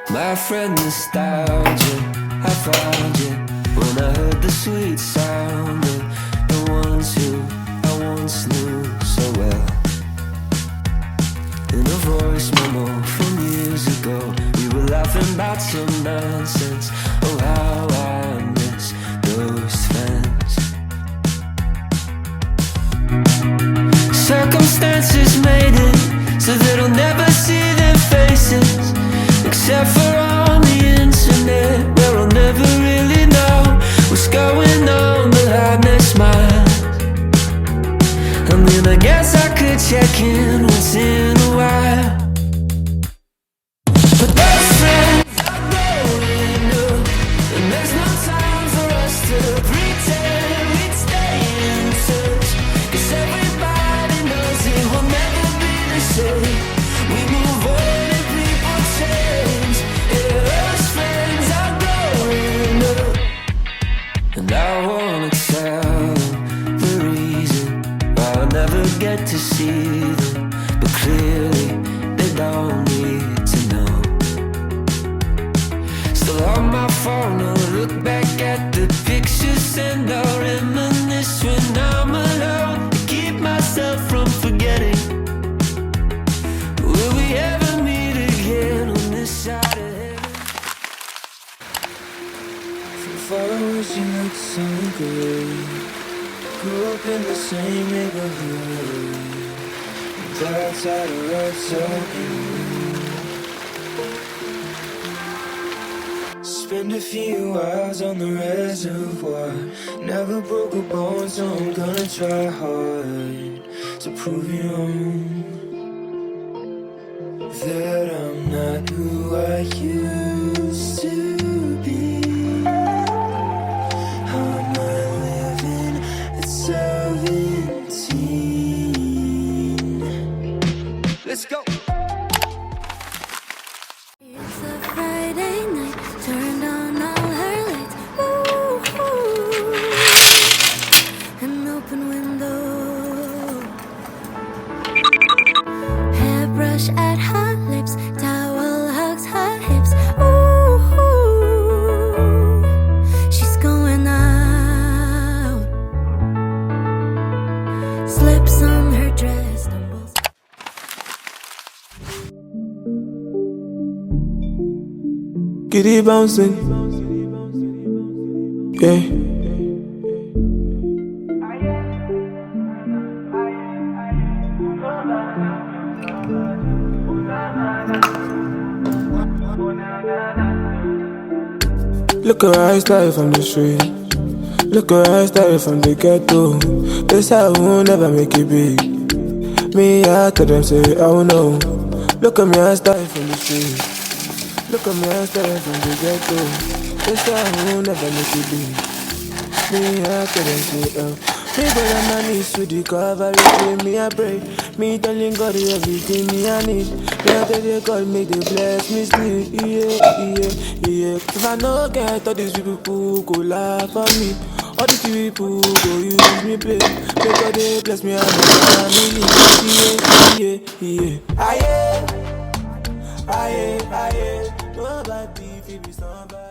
My friend nostalgia, I found you when I heard the sweet sound of the ones who I once knew so well. In a voice memo from years ago, we were laughing about some nonsense. Oh, how I miss those friends. Circumstances made it so that I'll never see their faces, except for on the internet, where I'll never really know what's going on behind their smiles. I mean, I guess I could check in once in a while, but those friends are growing up, and there's no time for us to pretend we'd stay in touch, 'cause everybody knows it will never be the same. We move on and people change. Yeah, those friends are growing up, and I wanna tell them the reason why I'll never get to see them, but clearly they don't need to know. Still on my phone, I'll look back at the pictures and I'll reminisce when I'm alone, to keep myself from forgetting. Will we ever meet again on this side of heaven? From far away she looks so good. Grew up in the same neighborhood. Outside her up so good. Spend a few hours on the reservoir. Never broke a bone, so I'm gonna try hard to prove you wrong, that I'm not who I used to be. How am I living at 17? Let's go! It's a Friday night, turned on all her lights. Ooh, an open window. Hairbrush at her lips, towel hugs her hips. Ooh, she's going out. Slips on her dress, stumbles. Kitty bouncing, yeah. Look at her style from the street. Look at her style from the ghetto. This I will never make it big. Me, I tell them say I don't know. Look at me, I style from the street. Look at me, I style from the ghetto. This I will never make it big. Me, I tell them say me go on my knees with the cover, me I pray. Me telling God everything me I need. Let they call me, they bless me sleep. Yeah. If I no get all these people who go laugh at me, all these people go use me play. They God they bless me and my family. Yeah. Aye. Nobody feel me somebody.